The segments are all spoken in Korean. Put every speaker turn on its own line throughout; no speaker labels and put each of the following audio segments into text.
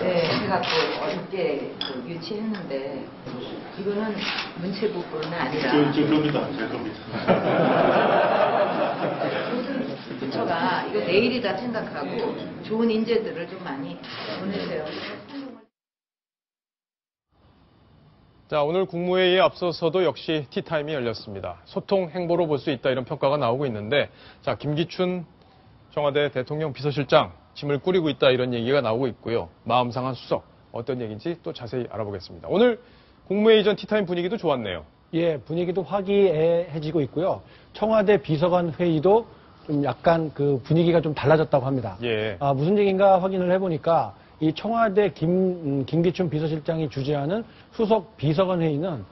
네, 제가 또 어저께 유치했는데 이거는 문체부뿐 아니라
겁니다. 제 겁니다.
모든 부처가 이거 내일이다 생각하고 좋은 인재들을 좀 많이 보내세요.
자, 오늘 국무회의에 앞서서도 역시 티타임이 열렸습니다. 소통 행보로 볼 수 있다 이런 평가가 나오고 있는데, 자, 김기춘 청와대 대통령 비서실장 짐을 꾸리고 있다 이런 얘기가 나오고 있고요. 마음 상한 수석 어떤 얘기인지 또 자세히 알아보겠습니다. 오늘 국무회의 전 티타임 분위기도 좋았네요.
예, 분위기도 화기애애해지고 있고요. 청와대 비서관 회의도 좀 약간 그 분위기가 좀 달라졌다고 합니다.
예.
무슨 얘기인가 확인을 해보니까 이 청와대 김기춘 비서실장이 주재하는 수석 비서관 회의는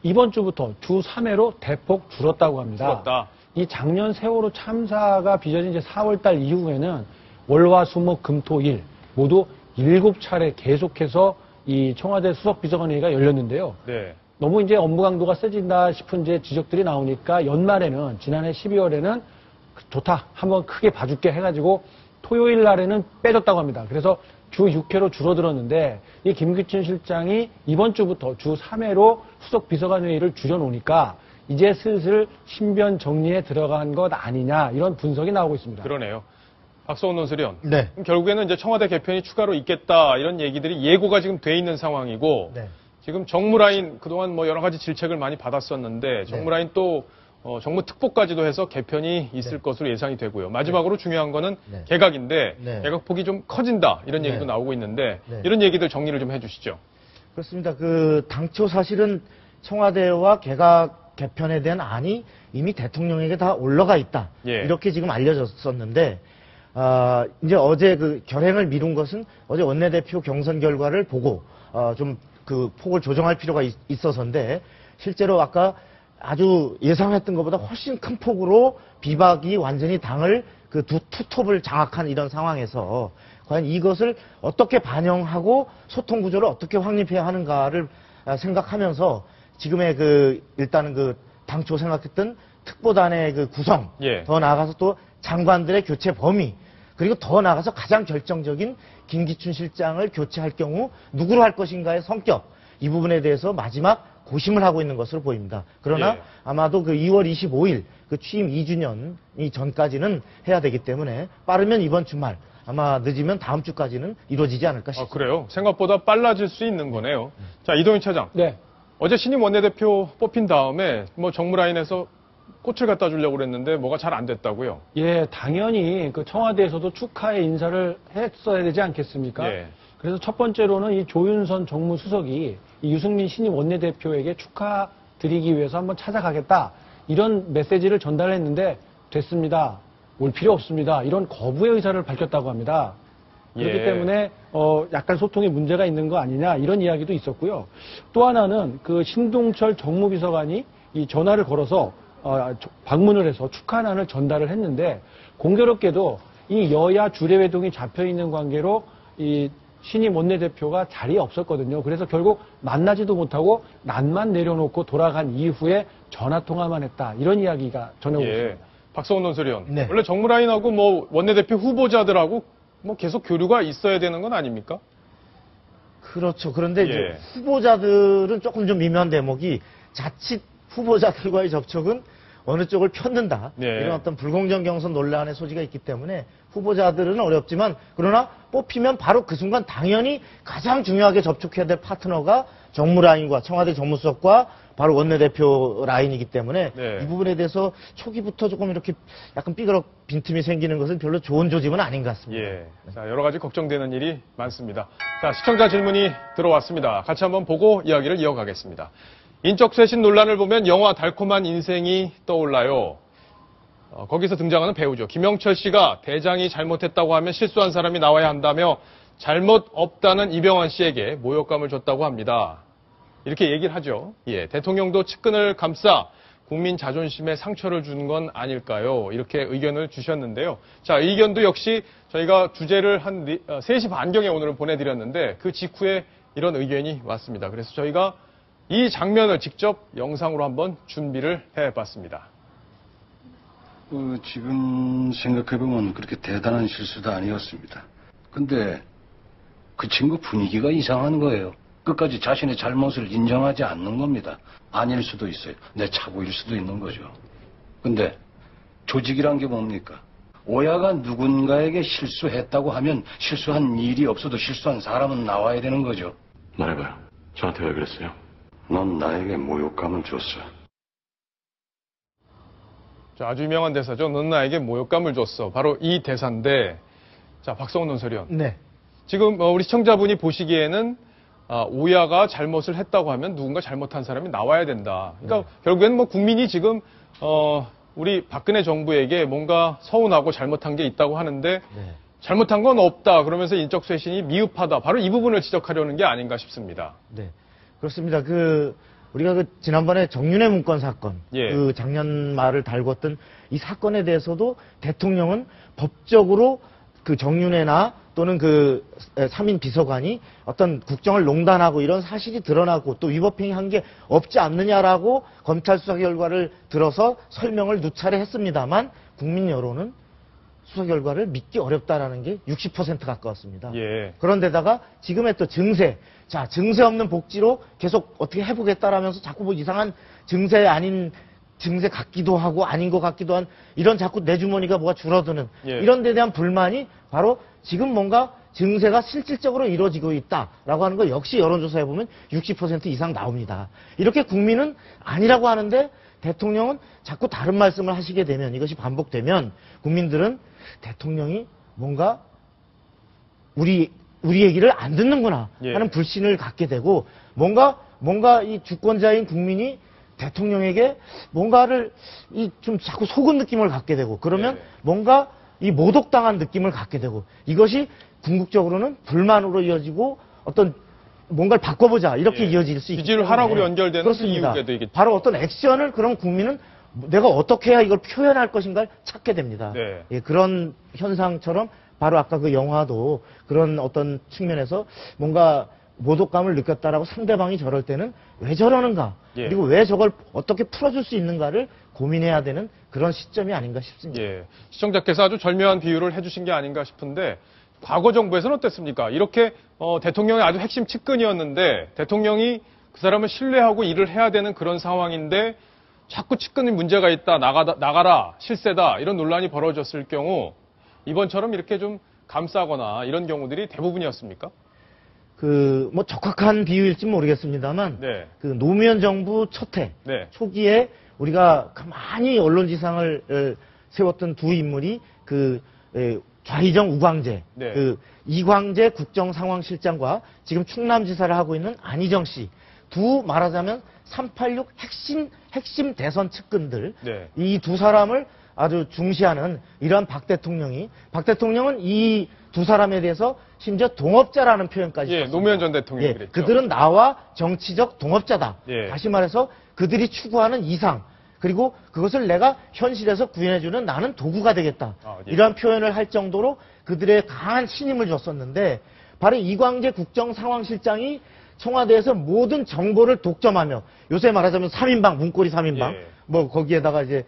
이번 주부터 주 3회로 대폭 줄었다고 합니다.
줄었다.
이 작년 세월호 참사가 빚어진 이제 4월달 이후에는 월화수목 금토일 모두 7차례 계속해서 이 청와대 수석 비서관 회의가 열렸는데요.
네.
너무 이제 업무 강도가 세진다 싶은 이제 지적들이 나오니까 연말에는 지난해 12월에는 좋다 한번 크게 봐줄게 해가지고 토요일 날에는 빼줬다고 합니다. 그래서 주 6회로 줄어들었는데 이 김기춘 실장이 이번 주부터 주 3회로 수석 비서관 회의를 줄여놓으니까 이제 슬슬 신변 정리에 들어간 것 아니냐 이런 분석이 나오고 있습니다.
그러네요. 박성훈 논설위원.
네.
그럼 결국에는 이제 청와대 개편이 추가로 있겠다 이런 얘기들이 예고가 지금 돼 있는 상황이고
네.
지금 정무라인 그동안 뭐 여러 가지 질책을 많이 받았었는데 정무라인 또 정무 특보까지도 해서 개편이 있을 것으로 예상이 되고요. 마지막으로 중요한 거는 개각인데 개각폭이 좀 커진다 이런 얘기도 나오고 있는데 이런 얘기들 정리를 좀 해주시죠.
그렇습니다. 당초 사실은 청와대와 개편에 대한 안이 이미 대통령에게 다 올라가 있다. 이렇게 지금 알려졌었는데 이제 어제 결행을 미룬 것은 어제 원내대표 경선 결과를 보고 좀 폭을 조정할 필요가 있어서인데 실제로 아까 아주 예상했던 것보다 훨씬 큰 폭으로 비박이 완전히 당을 투톱을 장악한 이런 상황에서 과연 이것을 어떻게 반영하고 소통 구조를 어떻게 확립해야 하는가를 생각하면서 지금의 일단은 당초 생각했던 특보단의 구성, 더 나아가서 또 장관들의 교체 범위, 그리고 더 나아가서 가장 결정적인 김기춘 실장을 교체할 경우 누구로 할 것인가의 성격, 이 부분에 대해서 마지막 고심을 하고 있는 것으로 보입니다. 그러나 아마도 2월 25일 취임 2주년이 전까지는 해야 되기 때문에 빠르면 이번 주말, 아마 늦으면 다음 주까지는 이루어지지 않을까 싶습니다.
그래요? 생각보다 빨라질 수 있는 거네요. 자, 이동윤 차장.
네.
어제 신임 원내대표 뽑힌 다음에 뭐 정무라인에서 꽃을 갖다 주려고 그랬는데 뭐가 잘 안 됐다고요?
예, 당연히 청와대에서도 축하의 인사를 했어야 되지 않겠습니까? 그래서 첫 번째로는 이 조윤선 정무수석이 이 유승민 신임 원내대표에게 축하드리기 위해서 한번 찾아가겠다 이런 메시지를 전달했는데 됐습니다. 올 필요 없습니다. 이런 거부의 의사를 밝혔다고 합니다. 그렇기 때문에 약간 소통에 문제가 있는 거 아니냐 이런 이야기도 있었고요. 또 하나는 신동철 정무비서관이 이 전화를 걸어서 방문을 해서 축하난을 전달을 했는데 공교롭게도 이 여야 주례회동이 잡혀있는 관계로 이 신임 원내대표가 자리에 없었거든요. 그래서 결국 만나지도 못하고 난만 내려놓고 돌아간 이후에 전화통화만 했다. 이런 이야기가 전해오고 있습니다.
박성훈 논설위원. 원래 정무라인하고 뭐 원내대표 후보자들하고 뭐 계속 교류가 있어야 되는 건 아닙니까?
그렇죠. 그런데 이제 후보자들은 조금 좀 미묘한 대목이 자칫 후보자들과의 접촉은 어느 쪽을 폈는다. 이런 어떤 불공정 경선 논란의 소지가 있기 때문에 후보자들은 어렵지만 그러나 뽑히면 바로 그 순간 당연히 가장 중요하게 접촉해야 될 파트너가 정무라인과 청와대 정무수석과 바로 원내대표 라인이기 때문에 이 부분에 대해서 초기부터 조금 이렇게 약간 빈틈이 생기는 것은 별로 좋은 조짐은 아닌 것 같습니다.
자, 여러 가지 걱정되는 일이 많습니다. 자, 시청자 질문이 들어왔습니다. 같이 한번 보고 이야기를 이어가겠습니다. 인적쇄신 논란을 보면 영화 달콤한 인생이 떠올라요. 거기서 등장하는 배우죠. 김영철 씨가 대장이 잘못했다고 하면 실수한 사람이 나와야 한다며 잘못 없다는 이병헌 씨에게 모욕감을 줬다고 합니다. 이렇게 얘기를 하죠. 대통령도 측근을 감싸 국민 자존심에 상처를 준 건 아닐까요? 이렇게 의견을 주셨는데요. 자, 의견도 역시 저희가 주제를 한 3시 반경에 오늘 보내드렸는데 그 직후에 이런 의견이 왔습니다. 그래서 저희가 이 장면을 직접 영상으로 한번 준비를 해봤습니다.
지금 생각해보면 그렇게 대단한 실수도 아니었습니다. 근데 그 친구 분위기가 이상한 거예요. 끝까지 자신의 잘못을 인정하지 않는 겁니다. 아닐 수도 있어요. 내 착오일 수도 있는 거죠. 근데 조직이란 게 뭡니까? 오야가 누군가에게 실수했다고 하면 실수한 일이 없어도 실수한 사람은 나와야 되는 거죠.
말해봐요. 저한테 왜 그랬어요?
넌 나에게 모욕감을 줬어.
자, 아주 유명한 대사죠. 넌 나에게 모욕감을 줬어. 바로 이 대사인데, 자, 박성훈 논설위원.
네.
지금 우리 시청자분이 보시기에는 오야가 잘못을 했다고 하면 누군가 잘못한 사람이 나와야 된다. 그러니까 결국에는 뭐 국민이 지금 우리 박근혜 정부에게 뭔가 서운하고 잘못한 게 있다고 하는데 잘못한 건 없다. 그러면서 인적 쇄신이 미흡하다. 바로 이 부분을 지적하려는 게 아닌가 싶습니다.
네. 그렇습니다. 우리가 지난번에 정윤회 문건 사건,
예.
작년 말을 달궜던 이 사건에 대해서도 대통령은 법적으로 정윤회나 또는 3인 비서관이 어떤 국정을 농단하고 이런 사실이 드러나고 또 위법행위 한 게 없지 않느냐라고 검찰 수사 결과를 들어서 설명을 누차례 했습니다만 국민 여론은 수사 결과를 믿기 어렵다라는 게 60% 가까웠습니다.
예.
그런데다가 지금의 또 증세, 자, 증세 없는 복지로 계속 어떻게 해보겠다라면서 자꾸 뭐 이상한 증세 아닌 증세 같기도 하고 아닌 것 같기도 한 이런 자꾸 내 주머니가 뭐가 줄어드는
예.
이런 데 대한 불만이 바로 지금 뭔가 증세가 실질적으로 이루어지고 있다라고 하는 거 역시 여론조사에 보면 60% 이상 나옵니다. 이렇게 국민은 아니라고 하는데 대통령은 자꾸 다른 말씀을 하시게 되면 이것이 반복되면 국민들은 대통령이 뭔가 우리 얘기를 안 듣는구나 하는 불신을 갖게 되고 뭔가 이 주권자인 국민이 대통령에게 뭔가를 좀 자꾸 속은 느낌을 갖게 되고 그러면 뭔가 이 모독당한 느낌을 갖게 되고 이것이 궁극적으로는 불만으로 이어지고 어떤 뭔가를 바꿔보자 이렇게 이어질 수 있기 때문에
지지를 하락으로 연결되는
그렇습니다.
이유가 되겠죠.
바로 어떤 액션을 그럼 국민은 내가 어떻게 해야 이걸 표현할 것인가를 찾게 됩니다.
네.
예, 그런 현상처럼 바로 아까 그 영화도 그런 어떤 측면에서 뭔가 모독감을 느꼈다라고 상대방이 저럴 때는 왜 저러는가 그리고 왜 저걸 어떻게 풀어줄 수 있는가를 고민해야 되는 그런 시점이 아닌가 싶습니다.
예. 시청자께서 아주 절묘한 비유를 해주신 게 아닌가 싶은데 과거 정부에서는 어땠습니까? 이렇게 대통령의 아주 핵심 측근이었는데 대통령이 그 사람을 신뢰하고 일을 해야 되는 그런 상황인데 자꾸 측근이 문제가 있다, 나가라, 실세다 이런 논란이 벌어졌을 경우 이번처럼 이렇게 좀 감싸거나 이런 경우들이 대부분이었습니까?
뭐 적확한 비유일지 모르겠습니다만 노무현 정부 첫해 초기에 우리가 가만히 언론지상을 세웠던 두 인물이 좌희정 우광재 이광재 국정상황실장과 지금 충남지사를 하고 있는 안희정 씨 두 말하자면 386 핵심 대선 측근들 이 두 사람을 아주 중시하는 이러한 박 대통령은 이 두 사람에 대해서 심지어 동업자라는 표현까지 썼습니다.
노무현 전 대통령이 그랬죠.
그들은 나와 정치적 동업자다. 다시 말해서 그들이 추구하는 이상 그리고 그것을 내가 현실에서 구현해주는 나는 도구가 되겠다. 이러한 표현을 할 정도로 그들의 강한 신임을 줬었는데 바로 이광재 국정상황실장이 청와대에서 모든 정보를 독점하며 요새 말하자면 3인방, 문고리 3인방 뭐 거기에다가 이제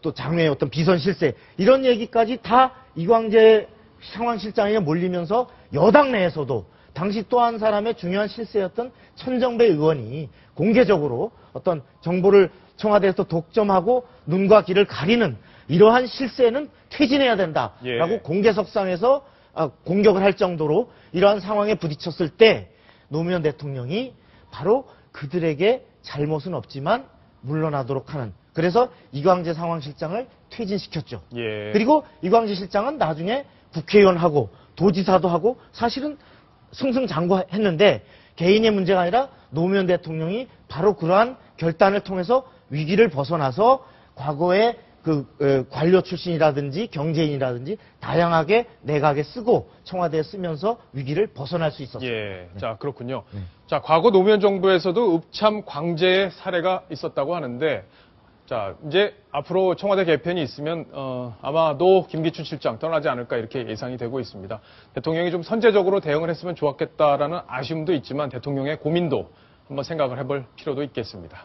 또 장외의 어떤 비선 실세 이런 얘기까지 다 이광재 상황실장에게 몰리면서 여당 내에서도 당시 또 한 사람의 중요한 실세였던 천정배 의원이 공개적으로 어떤 정보를 청와대에서 독점하고 눈과 귀를 가리는 이러한 실세는 퇴진해야 된다라고 공개석상에서 공격을 할 정도로 이러한 상황에 부딪혔을 때 노무현 대통령이 바로 그들에게 잘못은 없지만 물러나도록 하는 그래서 이광재 상황실장을 퇴진시켰죠. 그리고 이광재 실장은 나중에 국회의원하고 도지사도 하고 사실은 승승장구했는데 개인의 문제가 아니라 노무현 대통령이 바로 그러한 결단을 통해서 위기를 벗어나서 과거에 관료 출신이라든지 경제인이라든지 다양하게 내각에 쓰고 청와대에 쓰면서 위기를 벗어날 수 있었어요.
자, 그렇군요. 자, 과거 노무현 정부에서도 읍참 광재의 사례가 있었다고 하는데 자, 이제 앞으로 청와대 개편이 있으면 아마도 김기춘 실장 떠나지 않을까 이렇게 예상이 되고 있습니다. 대통령이 좀 선제적으로 대응을 했으면 좋았겠다라는 아쉬움도 있지만 대통령의 고민도 한번 생각을 해볼 필요도 있겠습니다.